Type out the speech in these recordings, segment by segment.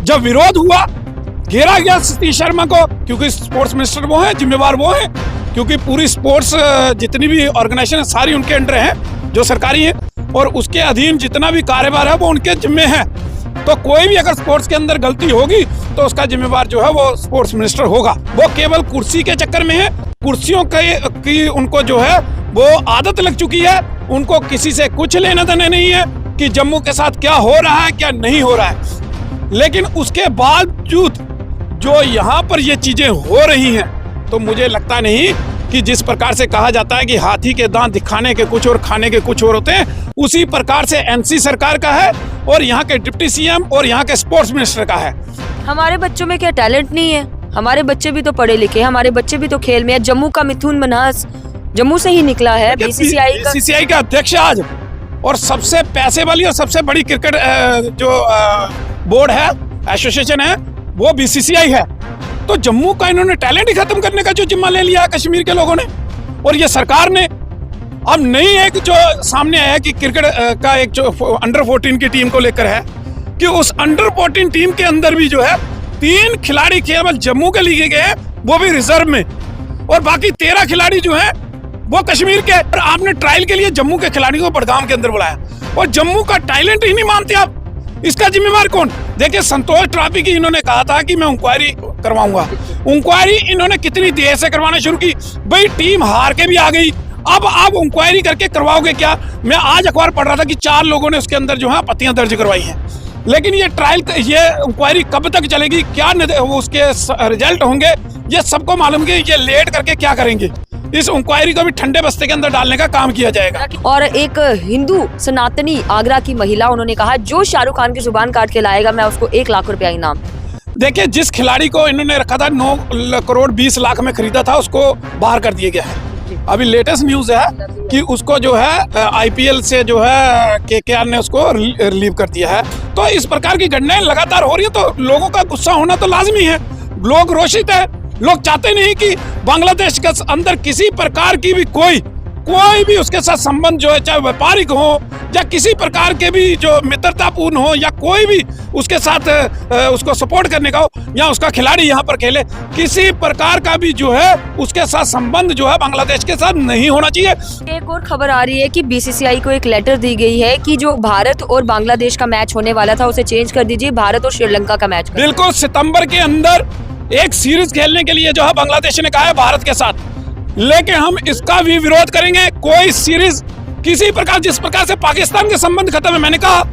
जब विरोध हुआ, घेरा गया सतीश शर्मा को, क्योंकि स्पोर्ट्स मिनिस्टर वो हैं, जिम्मेवार वो हैं, क्योंकि पूरी स्पोर्ट्स जितनी भी ऑर्गेनाइजेशन है सारी उनके अंडर है, जो सरकारी है, और उसके अधीन जितना भी कारोबार है वो उनके जिम्मे है। तो कोई भी अगर स्पोर्ट्स के अंदर गलती होगी तो उसका जिम्मेवार जो है वो स्पोर्ट्स मिनिस्टर होगा। वो केवल कुर्सी के चक्कर में है, कुर्सियों की उनको जो है वो आदत लग चुकी है। उनको किसी से कुछ लेना देना नहीं है कि जम्मू के साथ क्या हो रहा है क्या नहीं हो रहा है। लेकिन उसके बावजूद जो यहाँ पर ये चीजें हो रही हैं, तो मुझे लगता नहीं कि जिस प्रकार से कहा जाता है कि हाथी के दांत दिखाने के कुछ और खाने के कुछ और होते हैं, उसी प्रकार से एनसी सरकार का है और यहाँ के डिप्टी सीएम और यहाँ के स्पोर्ट्स मिनिस्टर का है। हमारे बच्चों में क्या टैलेंट नहीं है? हमारे बच्चे भी तो पढ़े लिखे, हमारे बच्चे भी तो खेल में है। जम्मू का मिथुन मन्हास जम्मू से ही निकला है, बीसीसीआई का अध्यक्ष आज, और सबसे पैसे वाली और सबसे बड़ी क्रिकेट जो बोर्ड है, एसोसिएशन है, वो बीसीसीआई है। तो जम्मू का इन्होंने टैलेंट ही खत्म करने का जो जिम्मा ले लिया है कश्मीर के लोगों ने और ये सरकार ने। अब नई एक जो सामने आया कि क्रिकेट का एक जो अंडर 14 की टीम को लेकर है कि उस अंडर 14 टीम के अंदर भी जो है 3 खिलाड़ी केवल जम्मू के लिए गए, वो भी रिजर्व में, और बाकी 13 खिलाड़ी जो है वो कश्मीर के। और आपने ट्रायल के लिए जम्मू के खिलाड़ियों को बड़गाम के अंदर बुलाया और जम्मू का टैलेंट ही नहीं मानते आप। इसका जिम्मेवार कौन? देखिए, संतोष ट्रॉफी की इन्होंने कहा था कि मैं इंक्वायरी करवाऊंगा। इंक्वायरी इन्होंने कितनी देर से करवाना शुरू की? भाई टीम हार के भी आ गई, अब आप इंक्वायरी करके करवाओगे क्या? मैं आज अखबार पढ़ रहा था कि 4 लोगों ने उसके अंदर जो है आपत्तियां दर्ज करवाई हैं। लेकिन ये ट्रायल, ये इंक्वायरी कब तक चलेगी, क्या उसके रिजल्ट होंगे, ये सबको मालूम है। ये लेट करके क्या करेंगे? इस इंक्वायरी को भी ठंडे बस्ते के अंदर डालने का काम किया जाएगा। और एक हिंदू सनातनी आगरा की महिला, उन्होंने कहा जो शाहरुख खान की जुबान काट के लाएगा मैं उसको 1 लाख रुपया इनाम। देखिए, जिस खिलाड़ी को इन्होंने रखा था 9 करोड़ 20 लाख में खरीदा था, उसको बाहर कर दिया गया है। अभी लेटेस्ट न्यूज है कि उसको जो है आईपीएल से जो है केकेआर ने उसको रिलीव कर दिया है। तो इस प्रकार की घटनाएं लगातार हो रही है, तो लोगों का गुस्सा होना तो लाजमी है। लोग रोषित है, लोग चाहते नहीं कि बांग्लादेश के अंदर किसी प्रकार की भी कोई भी उसके साथ संबंध जो है, चाहे व्यापारिक हो या किसी प्रकार के भी जो मित्रतापूर्ण हो, या कोई भी उसके साथ उसको सपोर्ट करने का हो, या उसका खिलाड़ी यहाँ पर खेले, किसी प्रकार का भी जो है उसके साथ संबंध जो है बांग्लादेश के साथ नहीं होना चाहिए। एक और खबर आ रही है कि बीसीसीआई को एक लेटर दी गई है कि जो भारत और बांग्लादेश का मैच होने वाला था उसे चेंज कर दीजिए, भारत और श्रीलंका का मैच। बिल्कुल, सितंबर के अंदर एक सीरीज खेलने के लिए जो है बांग्लादेश ने कहा है भारत के साथ, लेकिन हम इसका भी विरोध करेंगे। कोई सीरीज किसी प्रकार, जिस प्रकार से पाकिस्तान के संबंध खत्म है, मैंने कहा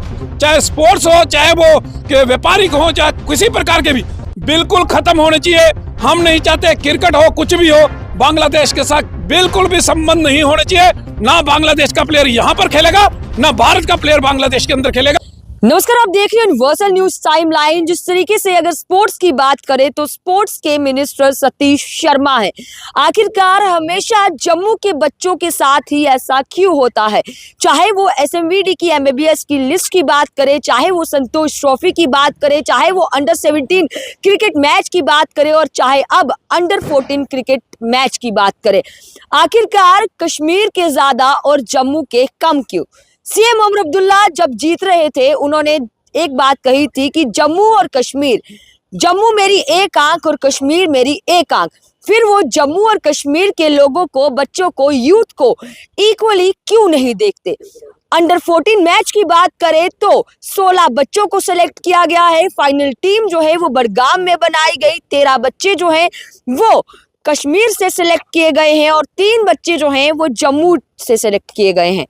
चाहे स्पोर्ट्स हो, चाहे वो व्यापारिक हो, चाहे किसी प्रकार के भी, बिल्कुल खत्म होने चाहिए। हम नहीं चाहते क्रिकेट हो, कुछ भी हो, बांग्लादेश के साथ बिल्कुल भी संबंध नहीं होने चाहिए। ना बांग्लादेश का प्लेयर यहाँ पर खेलेगा, ना भारत का प्लेयर बांग्लादेश के अंदर खेलेगा। नमस्कार, आप देख रहे हैं यूनिवर्सल न्यूज टाइमलाइन। जिस तरीके से अगर स्पोर्ट्स की बात करें तो स्पोर्ट्स के मिनिस्टर सतीश शर्मा है। आखिरकार हमेशा जम्मू के बच्चों के साथ ही ऐसा क्यों होता है? चाहे वो एसएमवीडी की एमबीबीएस की लिस्ट की बात करें, चाहे वो संतोष ट्रॉफी की बात करें, चाहे वो अंडर 17 क्रिकेट मैच की बात करें, और चाहे अब अंडर 14 क्रिकेट मैच की बात करें, आखिरकार कश्मीर के ज्यादा और जम्मू के कम क्यों? सीएम उमर अब्दुल्ला जब जीत रहे थे, उन्होंने एक बात कही थी कि जम्मू और कश्मीर, जम्मू मेरी एक आंख और कश्मीर मेरी एक आंख। फिर वो जम्मू और कश्मीर के लोगों को, बच्चों को, यूथ को इक्वली क्यों नहीं देखते? अंडर 14 मैच की बात करें तो 16 बच्चों को सिलेक्ट किया गया है। फाइनल टीम जो है वो बड़गाम में बनाई गई। 13 बच्चे जो हैं वो कश्मीर से सिलेक्ट किए गए हैं और 3 बच्चे जो हैं वो जम्मू से सिलेक्ट किए गए हैं।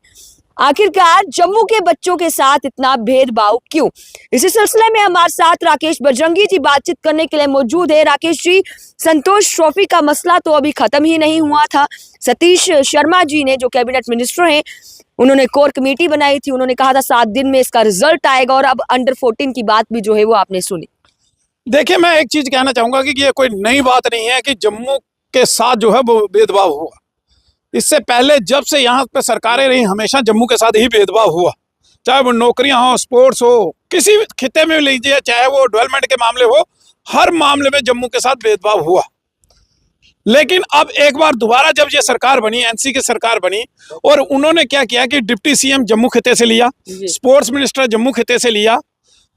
आखिरकार जम्मू के बच्चों के साथ इतना भेदभाव क्यों? इसी सिलसिले में हमारे साथ राकेश बजरंगी जी बातचीत करने के लिए मौजूद है। राकेश जी, संतोष ट्रॉफी का मसला तो अभी खत्म ही नहीं हुआ था। सतीश शर्मा जी ने, जो कैबिनेट मिनिस्टर हैं, उन्होंने कोर कमेटी बनाई थी। उन्होंने कहा था 7 दिन में इसका रिजल्ट आएगा, और अब अंडर 14 की बात भी जो है वो आपने सुनी। देखिए, मैं एक चीज कहना चाहूंगा कि ये कोई नई बात नहीं है कि जम्मू के साथ जो है वो भेदभाव हुआ। इससे पहले जब से यहाँ पे सरकारें रही, हमेशा जम्मू के साथ ही भेदभाव हुआ, चाहे वो नौकरियां हो, स्पोर्ट्स हो, किसी खिते में लीजिए, चाहे वो डेवलपमेंट के मामले हो, हर मामले में जम्मू के साथ भेदभाव हुआ। लेकिन अब एक बार दोबारा जब ये सरकार बनी, एनसी की सरकार बनी, और उन्होंने क्या किया कि डिप्टी सीएम जम्मू खिते से लिया, स्पोर्ट्स मिनिस्टर जम्मू खिते से लिया,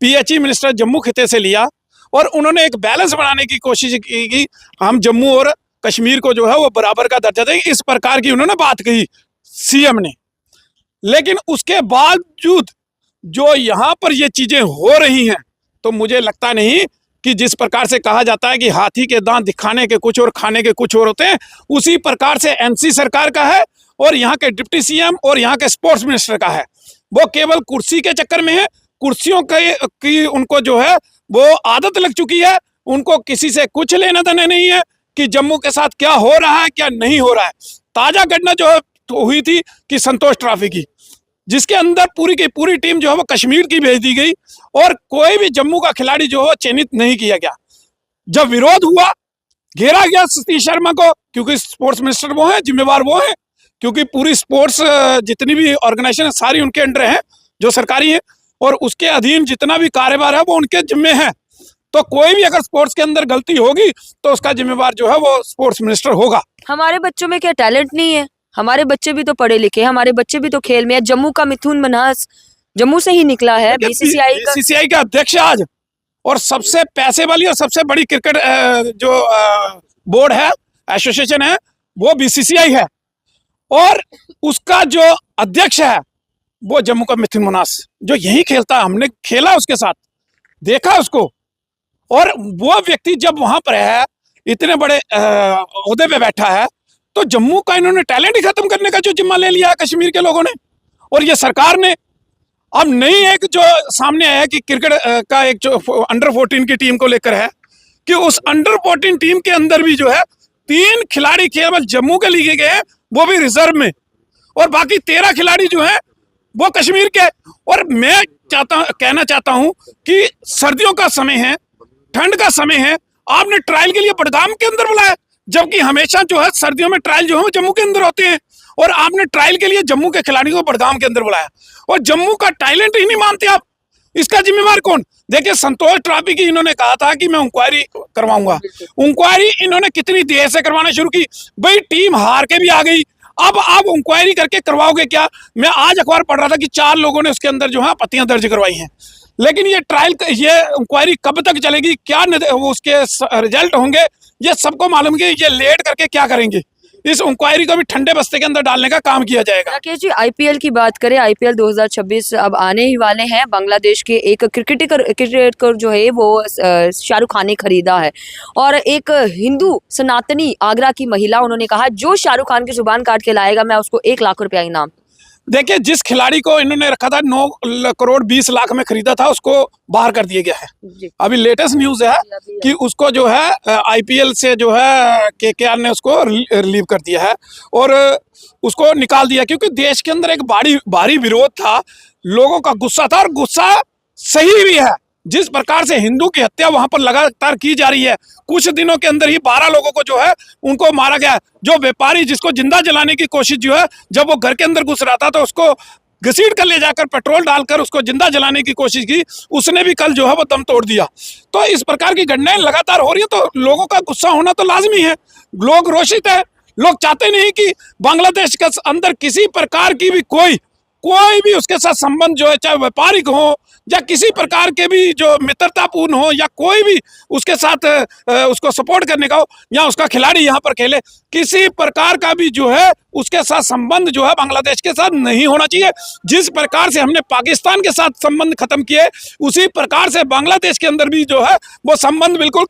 पीएचई मिनिस्टर जम्मू खिते से लिया, और उन्होंने एक बैलेंस बनाने की कोशिश की कि हम जम्मू और कश्मीर को जो है वो बराबर का दर्जा देंगे, इस प्रकार की उन्होंने बात कही सीएम ने। लेकिन उसके बावजूद जो यहाँ पर ये चीजें हो रही हैं, तो मुझे लगता नहीं कि जिस प्रकार से कहा जाता है कि हाथी के दांत दिखाने के कुछ और खाने के कुछ और होते हैं, उसी प्रकार से एनसी सरकार का है और यहाँ के डिप्टी सीएम और यहाँ के स्पोर्ट्स मिनिस्टर का है। वो केवल कुर्सी के चक्कर में है, कुर्सियों की उनको जो है वो आदत लग चुकी है। उनको किसी से कुछ लेना देना नहीं है कि जम्मू के साथ क्या हो रहा है क्या नहीं हो रहा है। ताजा घटना जो है तो हुई थी कि संतोष ट्रॉफी की, जिसके अंदर पूरी की पूरी टीम जो है वो कश्मीर की भेज दी गई और कोई भी जम्मू का खिलाड़ी जो है चयनित नहीं किया गया। जब विरोध हुआ, घेरा गया सतीश शर्मा को, क्योंकि स्पोर्ट्स मिनिस्टर वो हैं, जिम्मेवार वो हैं, क्योंकि पूरी स्पोर्ट्स जितनी भी ऑर्गेनाइजेशन सारी उनके अंडर है जो सरकारी है, और उसके अधीन जितना भी कारोबार है वो उनके जिम्मे है। तो कोई भी अगर स्पोर्ट्स के अंदर गलती होगी तो उसका जिम्मेवार जो है वो स्पोर्ट्स मिनिस्टर होगा। हमारे बच्चों में क्या टैलेंट नहीं है? हमारे बच्चे भी तो पढ़े लिखे हैं, हमारे बच्चे भी तो खेल में है। जम्मू का मिथुन मन्हास जम्मू से ही निकला है, बीसीसीआई का अध्यक्ष आज, और सबसे पैसे वाली और सबसे बड़ी क्रिकेट जो बोर्ड है, एसोसिएशन है, वो बीसीसीआई है, और उसका जो अध्यक्ष है वो जम्मू का मिथुन मन्हास, जो यही खेलता है। हमने खेला उसके साथ, देखा उसको, और वो व्यक्ति जब वहां पर है, इतने बड़े ओहदे पे बैठा है, तो जम्मू का इन्होंने टैलेंट ही खत्म करने का जो जिम्मा ले लिया है कश्मीर के लोगों ने और ये सरकार ने। अब नई एक जो सामने आया है कि क्रिकेट का एक जो अंडर 14 की टीम को लेकर है, कि उस अंडर 14 टीम के अंदर भी जो है 3 खिलाड़ी केवल जम्मू के लिए गए हैं, वो भी रिजर्व में, और बाकी 13 खिलाड़ी जो है वो कश्मीर के। और मैं कहना चाहता हूं कि सर्दियों का समय है, ठंड का समय है, आपने ट्रायल के लिए बडगाम के अंदर बुलाया, जबकि हमेशा जो है सर्दियों में ट्रायल जो है जम्मू के अंदर होते हैं, और आपने ट्रायल के लिए जम्मू के खिलाड़ियों को बडगाम के अंदर बुलाया, और जम्मू का टैलेंट ही नहीं मानते आप। इसका जिम्मेवार कौन? देखिए, संतोष ट्रॉफी की इन्होंने कहा था कि मैं इंक्वायरी करवाऊंगा। इंक्वायरी इन्होंने कितनी देर से करवाना शुरू की, भाई टीम हार के भी आ गई, अब आप इंक्वायरी करके करवाओगे क्या? मैं आज अखबार पढ़ रहा था कि 4 लोगों ने उसके अंदर जो है आपत्तियां दर्ज करवाई हैं, लेकिन ये ट्रायल, ये इंक्वायरी कब तक चलेगी, क्या उसके रिजल्ट होंगे, ये सबको मालूम कि ये लेट करके क्या करेंगे। इस इंक्वायरी को भी ठंडे बस्ते के अंदर डालने का काम किया जाएगा। राकेश जी, आईपीएल की बात करें, आईपीएल 2026 अब आने ही वाले हैं। बांग्लादेश के एक क्रिकेटर जो है वो शाहरुख खान ने खरीदा है, और एक हिंदू सनातनी आगरा की महिला, उन्होंने कहा जो शाहरुख खान की जुबान काट के लाएगा मैं उसको 1 लाख रुपया इनाम। देखिए, जिस खिलाड़ी को इन्होंने रखा था 9 करोड़ 20 लाख में खरीदा था, उसको बाहर कर दिया गया है। अभी लेटेस्ट न्यूज है कि उसको जो है आईपीएल से जो है केकेआर ने उसको रिलीव कर दिया है और उसको निकाल दिया, क्योंकि देश के अंदर एक भारी विरोध था, लोगों का गुस्सा था, और गुस्सा सही भी है। जिस प्रकार से हिंदू की हत्या वहां पर लगातार की जा रही है, कुछ दिनों के अंदर ही 12 लोगों को जो है उनको मारा गया। जो व्यापारी जिसको जिंदा जलाने की कोशिश जो है, जब वो घर के अंदर घुस रहा था तो उसको घसीट कर ले जाकर पेट्रोल डालकर उसको जिंदा जलाने की कोशिश की, उसने भी कल जो है वो दम तोड़ दिया। तो इस प्रकार की घटनाएं लगातार हो रही है, तो लोगों का गुस्सा होना तो लाजमी है। लोग रोषित है, लोग चाहते नहीं कि बांग्लादेश के अंदर किसी प्रकार की भी कोई भी उसके साथ संबंध जो है, चाहे व्यापारिक हो या किसी प्रकार के भी जो मित्रतापूर्ण हो, या कोई भी उसके साथ उसको सपोर्ट करने का हो, या उसका खिलाड़ी यहाँ पर खेले, किसी प्रकार का भी जो है उसके साथ संबंध जो है बांग्लादेश के साथ नहीं होना चाहिए। जिस प्रकार से हमने पाकिस्तान के साथ संबंध खत्म किए, उसी प्रकार से बांग्लादेश के अंदर भी जो है वो संबंध बिल्कुल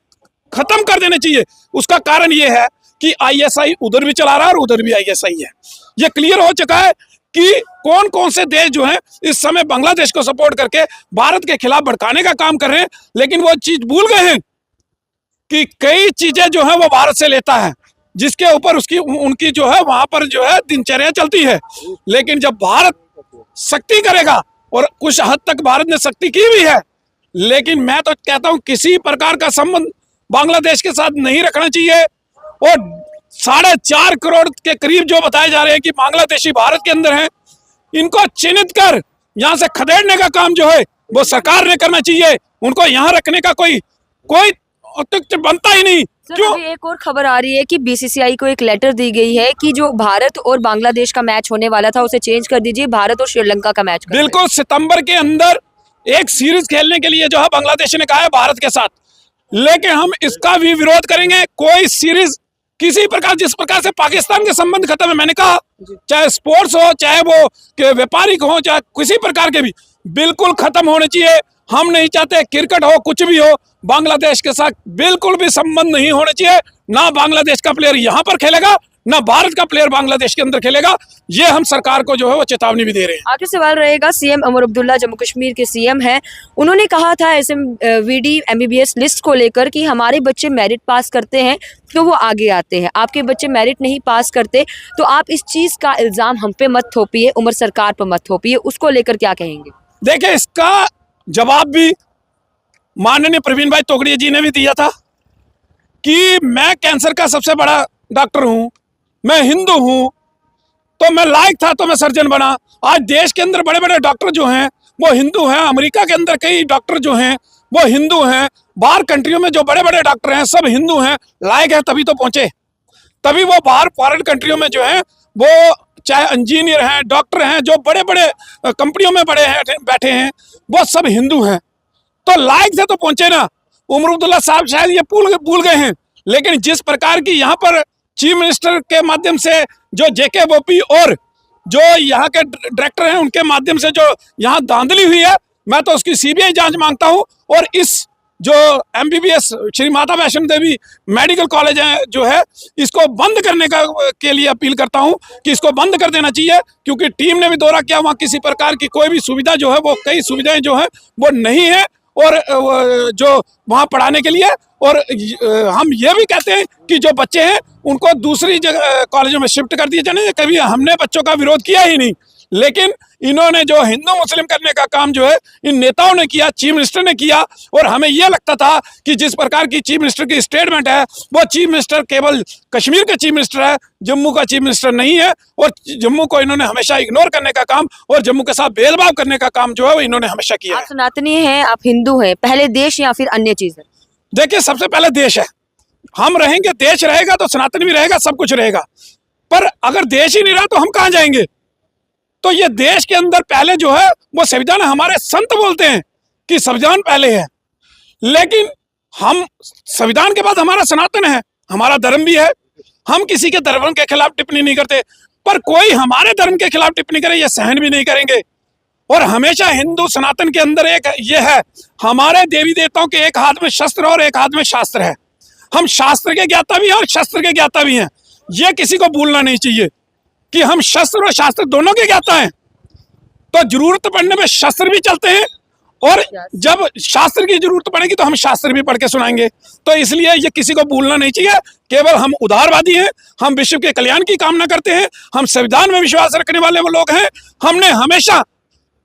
खत्म कर देने चाहिए। उसका कारण ये है कि आईएसआई उधर भी चला रहा है और उधर भी आईएसआई है। ये क्लियर हो चुका है कि कौन कौन से देश जो हैं इस समय बांग्लादेश को सपोर्ट करके भारत के खिलाफ भड़काने का काम कर रहे हैं, लेकिन वो चीज भूल गए हैं कि कई चीजें जो है वो भारत से लेता है, जिसके ऊपर उनकी जो है वहां पर जो है दिनचर्या चलती है। लेकिन जब भारत सख्ती करेगा, और कुछ हद तक भारत ने सख्ती की भी है, लेकिन मैं तो कहता हूं किसी प्रकार का संबंध बांग्लादेश के साथ नहीं रखना चाहिए। और 4.5 करोड़ के करीब जो बताए जा रहे हैं कि बांग्लादेशी भारत के अंदर हैं, इनको चिन्हित कर यहाँ से खदेड़ने का काम जो है वो सरकार ने करना चाहिए। उनको यहाँ रखने का कोई औचित्य बनता ही नहीं। क्यों? अभी एक और खबर आ रही है कि बीसीसीआई को एक लेटर दी गई है कि जो भारत और बांग्लादेश का मैच होने वाला था उसे चेंज कर दीजिए, भारत और श्रीलंका का मैच बिल्कुल सितंबर के अंदर एक सीरीज खेलने के लिए जो है बांग्लादेश ने कहा है भारत के साथ, लेकिन हम इसका भी विरोध करेंगे। कोई सीरीज किसी प्रकार, जिस प्रकार से पाकिस्तान के संबंध खत्म है, मैंने कहा चाहे स्पोर्ट्स हो, चाहे वो व्यापारिक हो, चाहे किसी प्रकार के भी, बिल्कुल खत्म होने चाहिए। हम नहीं चाहते क्रिकेट हो, कुछ भी हो, बांग्लादेश के साथ बिल्कुल भी संबंध नहीं होने चाहिए। ना बांग्लादेश का प्लेयर यहाँ पर खेलेगा, ना भारत का प्लेयर बांग्लादेश के अंदर खेलेगा। ये हम सरकार को जो है वो चेतावनी भी दे रहे हैं। आखिरी सवाल रहेगा, सीएम उमर अब्दुल्ला जम्मू कश्मीर के सीएम हैं, उन्होंने कहा था SMVD MBBS लिस्ट को लेकर कि हमारे बच्चे मेरिट पास करते हैं तो वो आगे आते हैं, आपके बच्चे मेरिट नहीं पास करते, तो आप इस चीज़ का इल्ज़ाम हम पे मत थोपिए, उमर सरकार पर मत थोपिए, उसको लेकर क्या कहेंगे? देखिए, इसका जवाब भी माननीय प्रवीण भाई तोगड़िया जी ने भी दिया था कि मैं कैंसर का सबसे बड़ा डॉक्टर हूं, मैं हिंदू हूं, तो मैं लायक था तो मैं सर्जन बना। आज देश के अंदर बड़े बड़े डॉक्टर जो हैं वो हिंदू हैं, अमेरिका के अंदर कई डॉक्टर जो हैं वो हिंदू हैं, बाहर कंट्रियों में जो बड़े बड़े डॉक्टर हैं सब हिंदू हैं, लायक है तभी तो पहुंचे, तभी वो बाहर फॉरेन कंट्रियों में जो है वो चाहे इंजीनियर हैं, डॉक्टर हैं, जो बड़े बड़े कंपनियों में बड़े हैं बैठे हैं, वो सब हिंदू हैं, तो लायक से तो पहुंचे ना। उमर अब्दुल्ला साहब शायद ये भूल गए हैं, लेकिन जिस प्रकार की यहाँ पर चीफ मिनिस्टर के माध्यम से जो JK बोपी और जो यहाँ के डायरेक्टर हैं उनके माध्यम से जो यहाँ धांधली हुई है, मैं तो उसकी CBI जांच मांगता हूँ। और इस जो MBBS Shri Mata Vaishno Devi medical college है जो है, इसको बंद करने के लिए अपील करता हूँ कि इसको बंद कर देना चाहिए, क्योंकि टीम ने भी दौरा किया, वहाँ किसी प्रकार की कोई भी सुविधा जो है वो, कई सुविधाएं जो है वो नहीं है और जो वहाँ पढ़ाने के लिए। और हम ये भी कहते हैं कि जो बच्चे हैं उनको दूसरी जगह कॉलेजों में शिफ्ट कर दिए जाने। कभी हमने बच्चों का विरोध किया ही नहीं, लेकिन इन्होंने जो हिंदू मुस्लिम करने का काम जो है इन नेताओं ने किया, चीफ मिनिस्टर ने किया। और हमें यह लगता था कि जिस प्रकार की चीफ मिनिस्टर की स्टेटमेंट है, वो चीफ मिनिस्टर केवल कश्मीर का चीफ मिनिस्टर है, जम्मू का चीफ मिनिस्टर नहीं है। और जम्मू को इन्होंने हमेशा इग्नोर करने का काम और जम्मू के साथ भेदभाव करने का काम जो है वो इन्होंने हमेशा किया। आप सनातनी हैं, आप हिंदू हैं, पहले देश या फिर अन्य चीज़ है? देखिए, सबसे पहले देश है, हम रहेंगे, देश रहेगा तो सनातन भी रहेगा, सब कुछ रहेगा। पर अगर देश ही नहीं रहा तो हम कहाँ जाएंगे? तो ये देश के अंदर पहले जो है वो संविधान, हमारे संत बोलते हैं कि संविधान पहले है, लेकिन हम संविधान के बाद हमारा सनातन है, हमारा धर्म भी है। हम किसी के धर्म के खिलाफ टिप्पणी नहीं करते, पर कोई हमारे धर्म के खिलाफ टिप्पणी करे ये सहन भी नहीं करेंगे। और हमेशा हिंदू सनातन के अंदर एक ये है, हमारे देवी देवताओं के एक हाथ में शस्त्र और एक हाथ में शास्त्र है। हम शास्त्र के ज्ञाता भी हैं और शस्त्र के ज्ञाता भी हैं, ये किसी को भूलना नहीं चाहिए कि हम शस्त्र और शास्त्र दोनों के ज्ञाता हैं। तो जरूरत पड़ने में शस्त्र भी चलते हैं, और जब शास्त्र की जरूरत पड़ेगी तो हम शास्त्र भी पढ़ के सुनाएंगे। तो इसलिए ये किसी को भूलना नहीं चाहिए। केवल हम उदारवादी हैं, हम विश्व के कल्याण की कामना करते हैं, हम संविधान में विश्वास रखने वाले वो लोग हैं। हमने हमेशा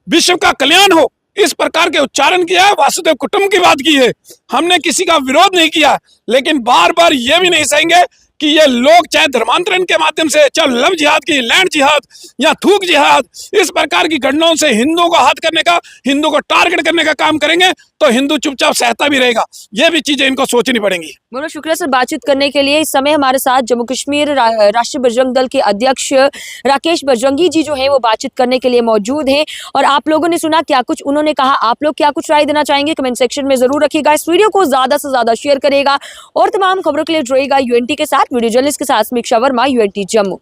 विश्व का कल्याण हो इस प्रकार के उच्चारण किया है, वासुदेव कुटुंब की बात की है, हमने किसी का विरोध नहीं किया। लेकिन बार बार ये भी नहीं सहेंगे कि ये लोग चाहे धर्मांतरण के माध्यम से, चाहे लव जिहाद की, लैंड जिहाद या थूक जिहाद, इस प्रकार की घटनाओं से हिंदुओं को हाथ करने का, हिंदू को टारगेट करने का काम करेंगे तो हिंदू चुपचाप सहता भी रहेगा। ये भी चीजें इनको सोचनी पड़ेंगी। बहुत शुक्रिया सर बातचीत करने के लिए। इस समय हमारे साथ जम्मू कश्मीर राष्ट्रीय बजरंग दल के अध्यक्ष राकेश बजरंगी जी जो हैं वो बातचीत करने के लिए मौजूद हैं। और आप लोगों ने सुना क्या कुछ उन्होंने कहा, आप लोग क्या कुछ राय देना चाहेंगे कमेंट सेक्शन में जरूर रखिएगा। इस वीडियो को ज्यादा से ज्यादा शेयर करिएगा और तमाम खबरों के लिए जुड़ेगा UNT के साथ। वीडियो जर्नलिस्ट के साथ समीक्षा वर्मा, UNT जम्मू।